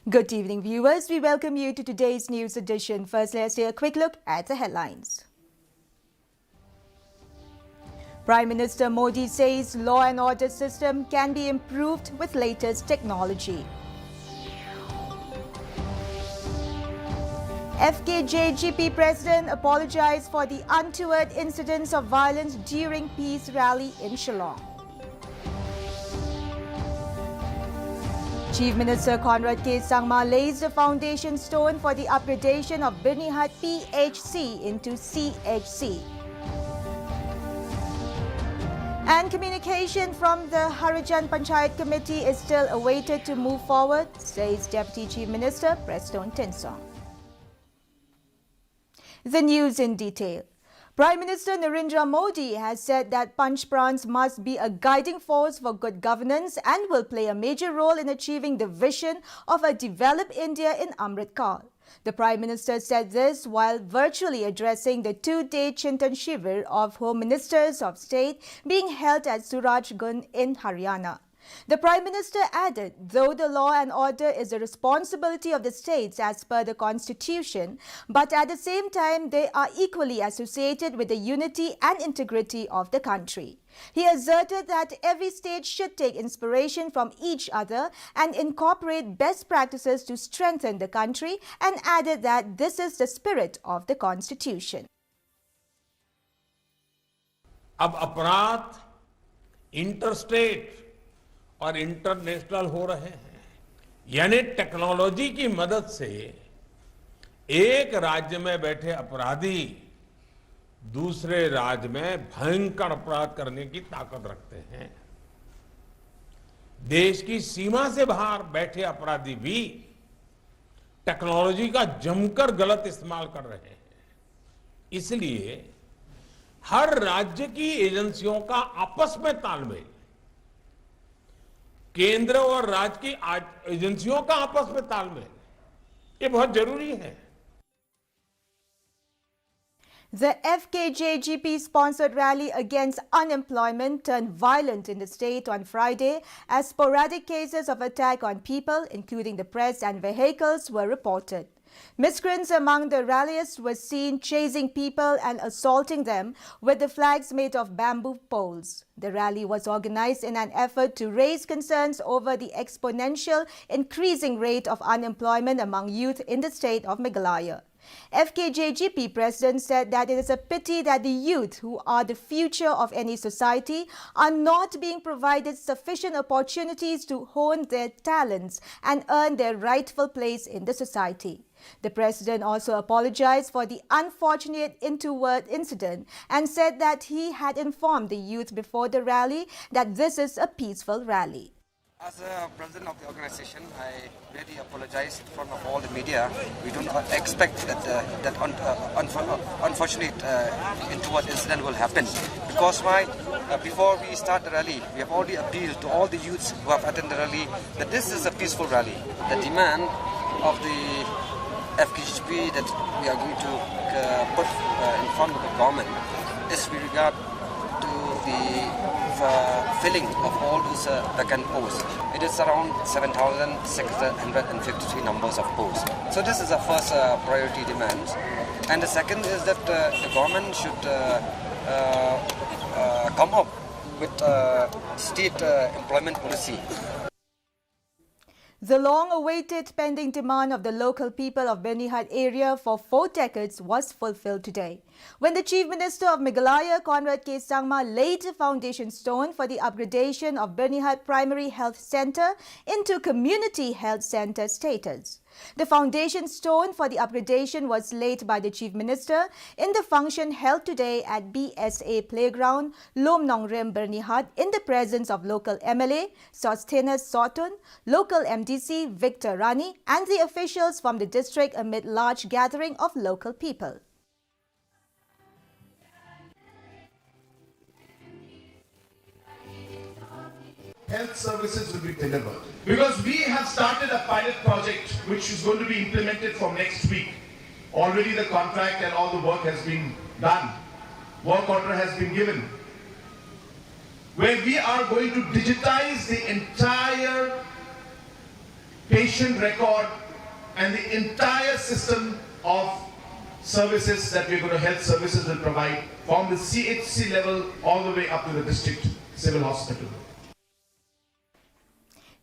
Good evening, viewers. We welcome you to today's news edition. First, let's take a quick look at the headlines. Prime Minister Modi says law and order system can be improved with latest technology. FKJGP President apologized for the untoward incidents of violence during peace rally in Shillong. Chief Minister Conrad K. Sangma lays the foundation stone for the upgradation of Birnihat PHC into CHC. And communication from the Harijan Panchayat Committee is still awaited to move forward, says Deputy Chief Minister Preston Tinsong. The news in detail. Prime Minister Narendra Modi has said that Panch Prans must be a guiding force for good governance and will play a major role in achieving the vision of a developed India in Amrit Kaal. The Prime Minister said this while virtually addressing the two-day Chintan Shivir of Home Ministers of State being held at Surajganj in Haryana. The Prime Minister added, though the law and order is the responsibility of the states as per the Constitution, but at the same time they are equally associated with the unity and integrity of the country. He asserted that every state should take inspiration from each other and incorporate best practices to strengthen the country, and added that this is the spirit of the Constitution. अब अपराध interstate और international हो रहे हैं, यानी technology की मदद से एक राज्य में बैठे अपराधी दूसरे राज्य में भयंकर अपराध करने की ताकत रखते हैं। देश की सीमा से बाहर बैठे अपराधी भी टेक्नोलॉजी का जमकर गलत इस्तेमाल कर रहे हैं। इसलिए हर राज्य की एजेंसियों का आपस में तालमेल, केंद्र और राज्य की एजेंसियों का आपस में तालमेल, ये बहुत जरूरी है। The FKJGP-sponsored rally against unemployment turned violent in the state on Friday as sporadic cases of attack on people, including the press and vehicles, were reported. Miscreants among the ralliers were seen chasing people and assaulting them with the flags made of bamboo poles. The rally was organized in an effort to raise concerns over the exponential increasing rate of unemployment among youth in the state of Meghalaya. FKJGP President said that it is a pity that the youth, who are the future of any society, are not being provided sufficient opportunities to hone their talents and earn their rightful place in the society. The President also apologized for the unfortunate untoward incident and said that he had informed the youth before the rally that this is a peaceful rally. As a president of the organization, I really apologize in front of all the media. We do not expect that unfortunate untoward incident will happen. Because why? Before we start the rally, we have already appealed to all the youths who have attended the rally that this is a peaceful rally. The demand of the FKGP that we are going to put in front of the government is with regard to the filling of all those vacant posts. It is around 7,653 numbers of posts. So this is the first priority demand. And the second is that the government should come up with state employment policy. The long-awaited pending demand of the local people of Birnihat area for 4 decades was fulfilled today, when the Chief Minister of Meghalaya, Conrad K. Sangma, laid the foundation stone for the upgradation of Birnihat Primary Health Centre into Community Health Centre status. The foundation stone for the upgradation was laid by the Chief Minister in the function held today at BSA Playground, Lom Nong Rim, Birnihat, in the presence of local MLA, Sosthenes Sotun, local MDC, Victor Rani, and the officials from the district amid large gathering of local people. Health services will be delivered. Because we have started a pilot project which is going to be implemented from next week. Already the contract and all the work has been done. Work order has been given. Where we are going to digitize the entire patient record, and the entire system of services that we're going to, health services will provide from the CHC level all the way up to the district civil hospital.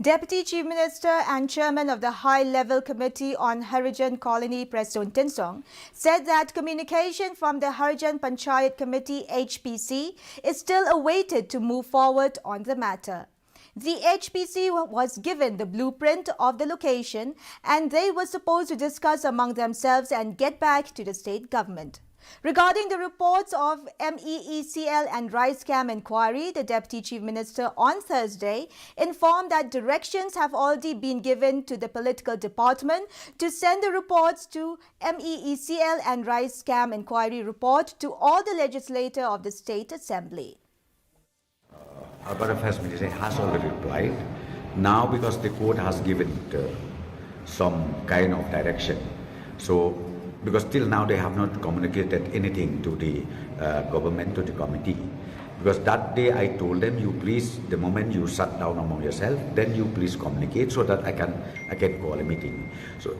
Deputy Chief Minister and Chairman of the High-Level Committee on Harijan Colony, Preston Tinsong, said that communication from the Harijan Panchayat Committee HPC is still awaited to move forward on the matter. The HPC was given the blueprint of the location and they were supposed to discuss among themselves and get back to the state government. Regarding the reports of MEECL and rice scam inquiry, the Deputy Chief Minister on Thursday informed that directions have already been given to the political department to send the reports to MEECL and rice scam inquiry report to all the legislators of the State Assembly. Urban Affairs Ministry has already replied. Now, because the court has given some kind of direction, so because till now they have not communicated anything to the government, to the committee. Because that day I told them, you please, the moment you shut down among yourself, then you please communicate so that I can call a meeting.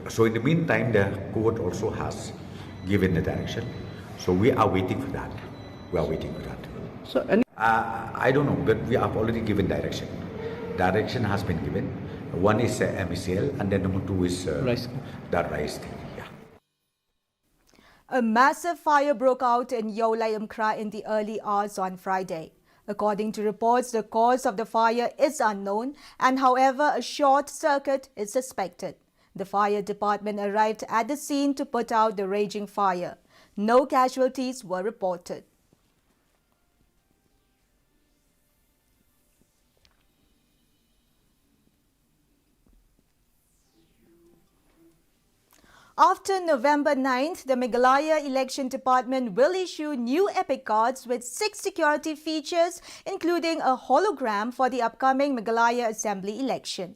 So in the meantime, the court also has given the direction. So we are waiting for that. We are waiting for that. So I don't know, but we have already given direction. Direction has been given. One is MECL, and then number two is rice. that rice thing. A massive fire broke out in MEGHALAYA in the early hours on Friday. According to reports, the cause of the fire is unknown and however a short circuit is suspected. The fire department arrived at the scene to put out the raging fire. No casualties were reported. After November 9th, the Meghalaya Election Department will issue new epic cards with 6 security features, including a hologram for the upcoming Meghalaya Assembly election.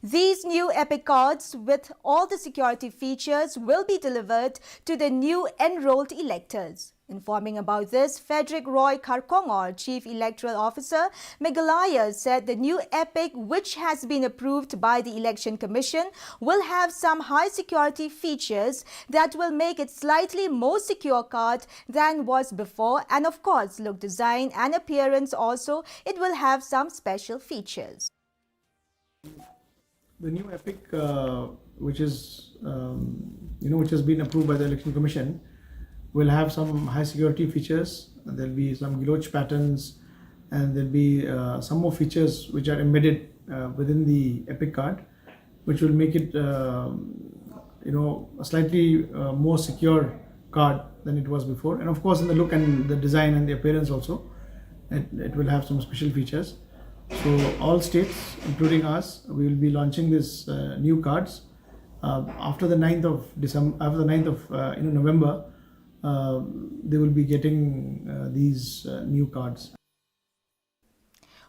These new epic cards with all the security features will be delivered to the new enrolled electors. Informing about this, Frederick Roy Karkongor, Chief Electoral Officer, Meghalaya, said the new epic, which has been approved by the Election Commission, will have some high security features that will make it slightly more secure card than was before, and of course, look, design and appearance also, it will have some special features. The new epic, which is which has been approved by the Election Commission, will have some high security features. There'll be some gloch patterns, and there'll be some more features which are embedded within the epic card, which will make it a slightly more secure card than it was before. And of course, in the look and the design and the appearance also, it will have some special features. So all states, including us, we will be launching this new cards after the 9th of December. After the 9th of November, they will be getting these new cards.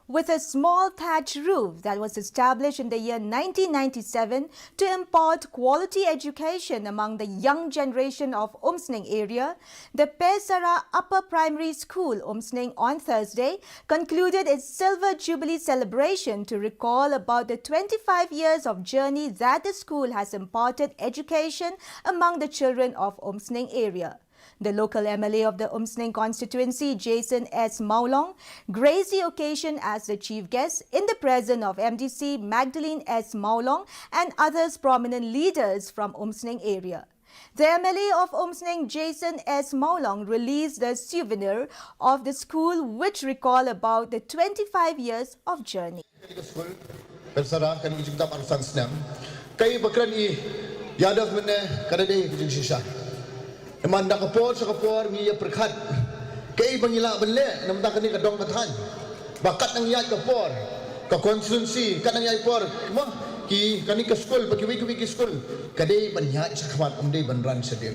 With a small thatch roof that was established in the year 1997 to impart quality education among the young generation of Umsning area, the Pesara Upper Primary School, Umsning, on Thursday concluded its Silver Jubilee celebration to recall about the 25 years of journey that the school has imparted education among the children of Umsning area. The local MLA of the Umsning constituency, Jason S. Maulong, graced the occasion as the chief guest in the presence of MDC Magdalene S. Maulong and others prominent leaders from Umsning area. The MLA of Umsning, Jason S. Maulong, released the souvenir of the school which recall about the 25 years of journey. Manda kapor sa kapor miya perkhat kay bangila benle namda kani kadong kathan bakat nang yai kapor ka konstituensi kan nang yai por mo ki kani ka school pagi ki school kadai banya sa khamat umdei banran sedil.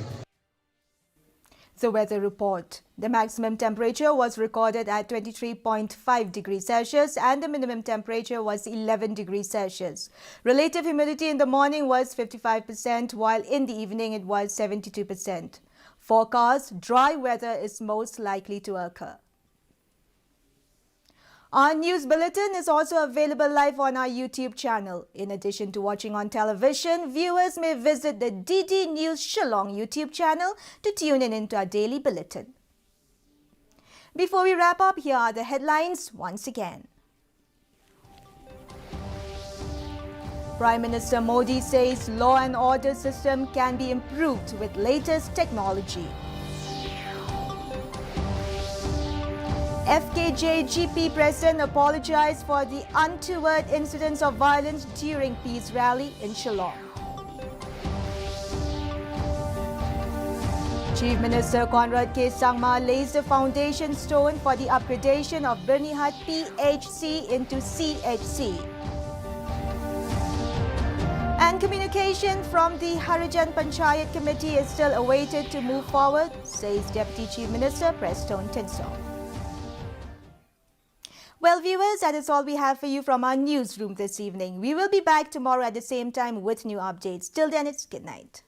The weather report. The maximum temperature was recorded at 23.5 degrees Celsius and the minimum temperature was 11 degrees Celsius. Relative humidity in the morning was 55%, while in the evening it was 72%. Forecast: dry weather is most likely to occur. Our news bulletin is also available live on our YouTube channel. In addition to watching on television, viewers may visit the DD News Shillong YouTube channel to tune in into our daily bulletin. Before we wrap up, here are the headlines once again. Prime Minister Modi says law and order system can be improved with latest technology. FKJGP President apologized for the untoward incidents of violence during peace rally in Shillong. Chief Minister Conrad K. Sangma lays the foundation stone for the upgradation of Birnihat PHC into CHC. And communication from the Harijan Panchayat Committee is still awaited to move forward, says Deputy Chief Minister Preston Tinsong. Well, viewers, that is all we have for you from our newsroom this evening. We will be back tomorrow at the same time with new updates. Till then, it's good night.